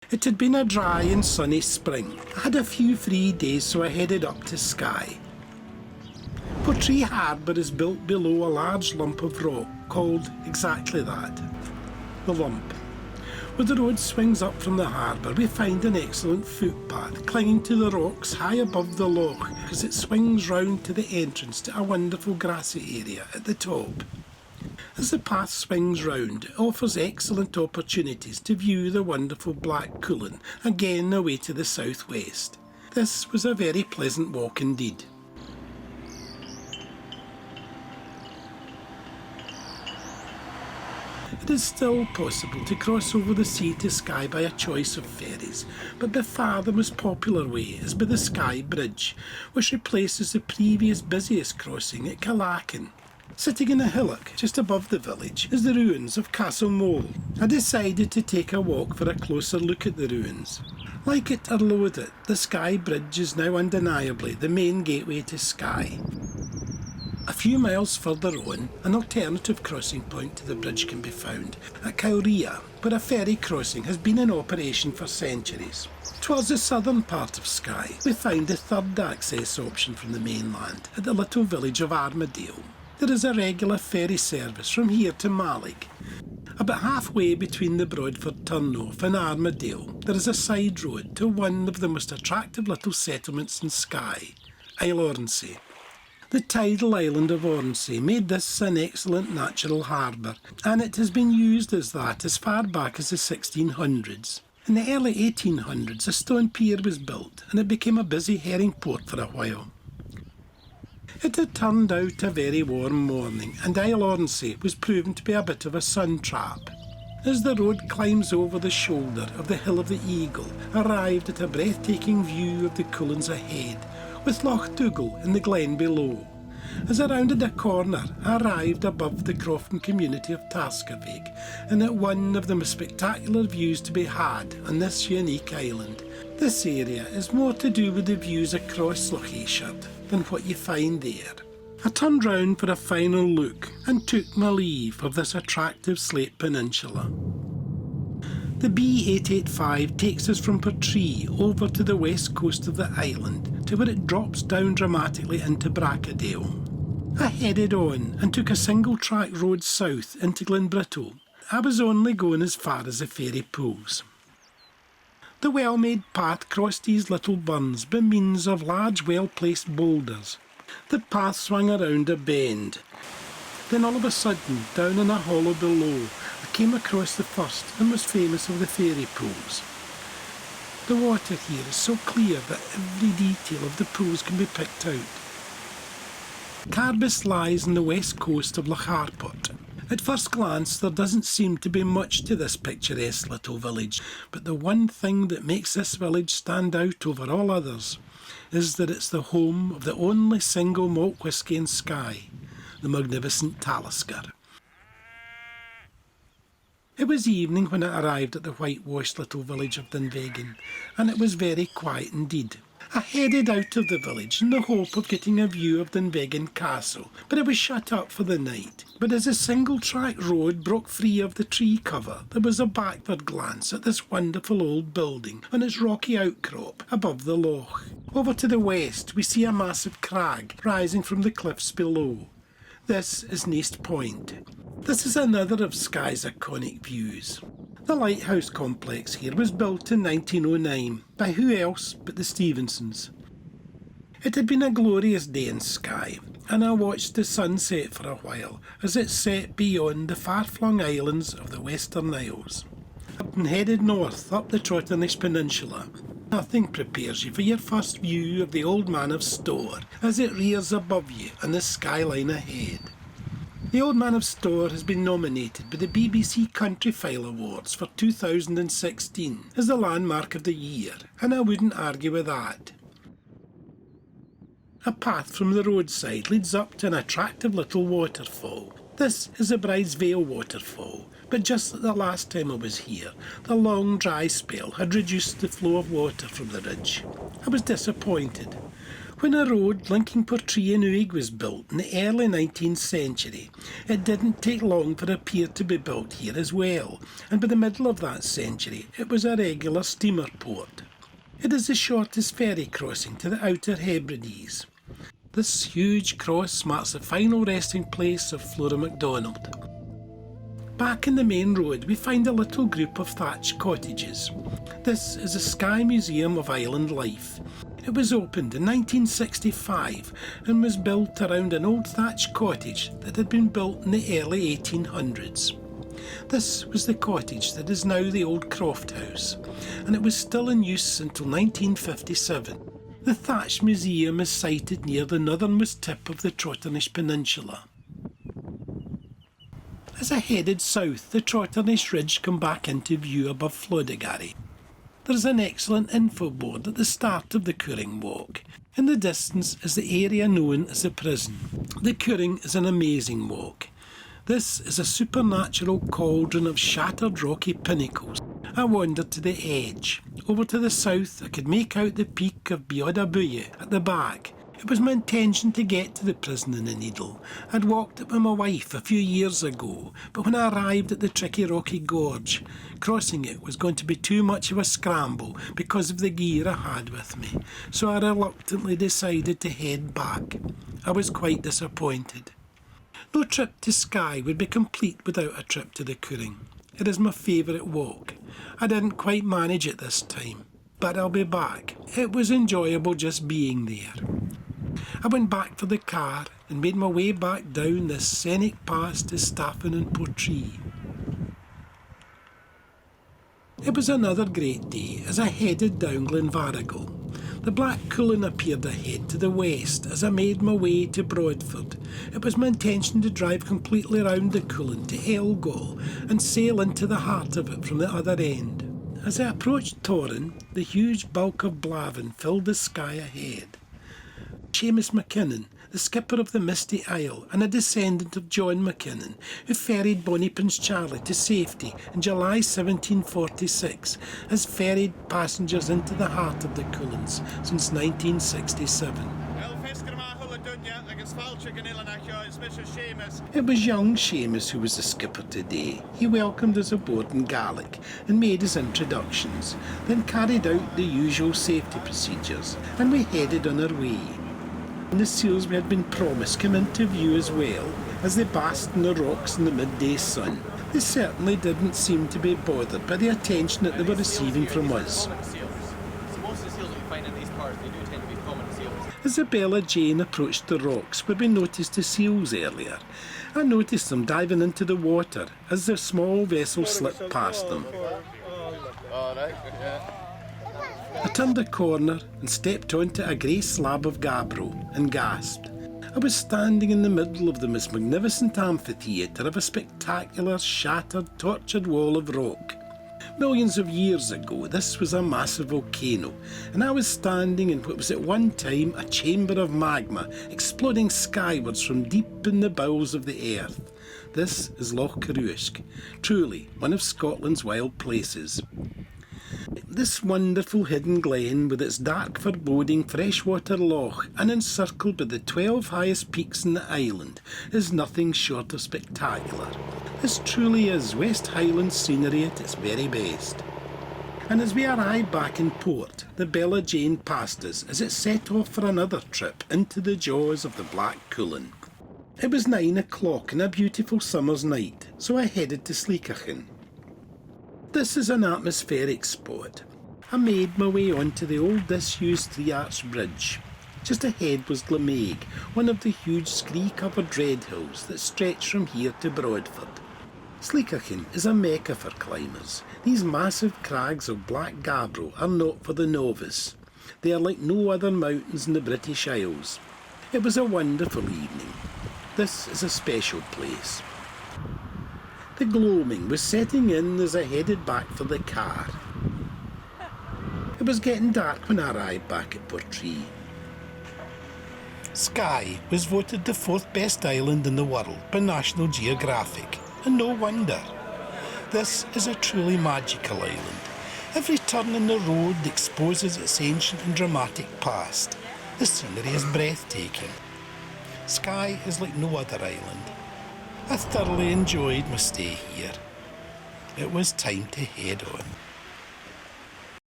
It had been a dry and sunny spring. I had a few free days, so I headed up to Skye. Portree Harbour is built below a large lump of rock called exactly that, the lump. Where the road swings up from the harbour, we find an excellent footpath clinging to the rocks high above the loch as it swings round to the entrance to a wonderful grassy area at the top. As the path swings round, it offers excellent opportunities to view the wonderful Black Cuillin, again away to the southwest. This was a very pleasant walk indeed. It is still possible to cross over the sea to Skye by a choice of ferries, but the farther most popular way is by the Skye Bridge, which replaces the previous busiest crossing at Callachen. Sitting in a hillock just above the village is the ruins of Castle Mole. I decided to take a walk for a closer look at the ruins. Like it or loathe it, the Skye Bridge is now undeniably the main gateway to Skye. A few miles further on, an alternative crossing point to the bridge can be found at Cowrea, where a ferry crossing has been in operation for centuries. Towards the southern part of Skye, we find the third access option from the mainland at the little village of Armadale. There is a regular ferry service from here to Mallig. About halfway between the Broadford turnoff and Armadale, there is a side road to one of the most attractive little settlements in Skye, Isle of Skye. The tidal island of Oronsay made this an excellent natural harbour, and it has been used as that as far back as the 1600s. In the early 1800s, a stone pier was built, and it became a busy herring port for a while. It had turned out a very warm morning, and Isle of Skye was proven to be a bit of a sun trap. As the road climbs over the shoulder of the Hill of the Eagle, arrived at a breathtaking view of the Cuillins ahead, with Loch Dougal in the glen below. As I rounded a corner, I arrived above the Crofton community of Tarscavig, and at one of the most spectacular views to be had on this unique island. This area is more to do with the views across Loch Aishard than what you find there. I turned round for a final look and took my leave of this attractive slate peninsula. The B885 takes us from Portree over to the west coast of the island to where it drops down dramatically into Bracadale. I headed on and took a single-track road south into Glenbrittle. I was only going as far as the ferry pools. The well-made path crossed these little burns by means of large well-placed boulders. The path swung around a bend. Then all of a sudden, down in a hollow below, I came across the first and most famous of the fairy pools. The water here is so clear that every detail of the pools can be picked out. Carbis lies on the west coast of Loch Harport. At first glance, there doesn't seem to be much to this picturesque little village, but the one thing that makes this village stand out over all others is that it's the home of the only single malt whisky in Skye, the magnificent Talisker. It was evening when I arrived at the whitewashed little village of Dunvegan, and it was very quiet indeed. I headed out of the village in the hope of getting a view of Dunvegan Castle, but it was shut up for the night. But as a single-track road broke free of the tree cover, there was a backward glance at this wonderful old building on its rocky outcrop above the loch. Over to the west, we see a massive crag rising from the cliffs below. This is Neast Point. This is another of Skye's iconic views. The lighthouse complex here was built in 1909 by who else but the Stevensons. It had been a glorious day in Skye, and I watched the sunset for a while as it set beyond the far-flung islands of the Western Isles. And headed north up the Trotternish Peninsula. Nothing prepares you for your first view of the Old Man of Storr as it rears above you on the skyline ahead. The Old Man of Storr has been nominated by the BBC Countryfile Awards for 2016 as the landmark of the year, and I wouldn't argue with that. A path from the roadside leads up to an attractive little waterfall. This is the Bride's Vale waterfall, but just like the last time I was here, the long dry spell had reduced the flow of water from the ridge. I was disappointed. When a road linking Portree and Uig was built in the early 19th century, it didn't take long for a pier to be built here as well, and by the middle of that century it was a regular steamer port. It is the shortest ferry crossing to the Outer Hebrides. This huge cross marks the final resting place of Flora MacDonald. Back in the main road we find a little group of thatched cottages. This is the Skye Museum of Island Life. It was opened in 1965 and was built around an old thatched cottage that had been built in the early 1800s. This was the cottage that is now the old Croft House, and it was still in use until 1957. The thatched museum is sited near the northernmost tip of the Trotternish Peninsula. As I headed south, the Trotternish Ridge come back into view above Flodagary. There is an excellent info board at the start of the Curing Walk. In the distance is the area known as the prison. The Curing is an amazing walk. This is a supernatural cauldron of shattered rocky pinnacles. I wandered to the edge. Over to the south I could make out the peak of Biodabuye at the back. It was my intention to get to the prison in the Needle. I'd walked it with my wife a few years ago, but when I arrived at the tricky rocky gorge, crossing it was going to be too much of a scramble because of the gear I had with me, so I reluctantly decided to head back. I was quite disappointed. No trip to Skye would be complete without a trip to the Curing. It is my favourite walk. I didn't quite manage it this time, but I'll be back. It was enjoyable just being there. I went back for the car and made my way back down the scenic pass to Staffin and Portree. It was another great day as I headed down Glenvarrigal. The Black Cuillin appeared ahead to the west as I made my way to Broadford. It was my intention to drive completely round the Cuillin to Elgol and sail into the heart of it from the other end. As I approached Torrin, the huge bulk of Blavin filled the sky ahead. Seamus McKinnon, the skipper of the Misty Isle and a descendant of John McKinnon, who ferried Bonnie Prince Charlie to safety in July 1746, has ferried passengers into the heart of the Cuillins since 1967. It was young Seamus who was the skipper today. He welcomed us aboard in Gaelic and made his introductions, then carried out the usual safety procedures, and we headed on our way. The seals we had been promised came into view as well, as they basked in the rocks in the midday sun. They certainly didn't seem to be bothered by the attention that they were receiving from us. As the Bella Jane approached the rocks where we noticed the seals earlier, I noticed them diving into the water as their small vessel slipped past them. I turned a corner and stepped onto a grey slab of gabbro and gasped. I was standing in the middle of the most magnificent amphitheatre of a spectacular, shattered, tortured wall of rock. Millions of years ago, this was a massive volcano, and I was standing in what was at one time a chamber of magma exploding skywards from deep in the bowels of the earth. This is Loch Caruisk, truly one of Scotland's wild places. This wonderful hidden glen, with its dark foreboding freshwater loch and encircled by the 12 highest peaks in the island, is nothing short of spectacular. This truly is West Highland scenery at its very best. And as we arrived back in port, the Bella Jane passed us as it set off for another trip into the jaws of the Black Cuillin. It was 9 o'clock and a beautiful summer's night, so I headed to Sleekachin. This is an atmospheric spot. I made my way onto the old disused three-arch bridge. Just ahead was Glamig, one of the huge scree-covered red hills that stretch from here to Broadford. Sleekachin is a mecca for climbers. These massive crags of black gabbro are not for the novice. They are like no other mountains in the British Isles. It was a wonderful evening. This is a special place. The gloaming was setting in as I headed back for the car. It was getting dark when I arrived back at Portree. Skye was voted the 4th best island in the world by National Geographic, and no wonder. This is a truly magical island. Every turn in the road exposes its ancient and dramatic past. The scenery is breathtaking. Skye is like no other island. I thoroughly enjoyed my stay here. It was time to head on.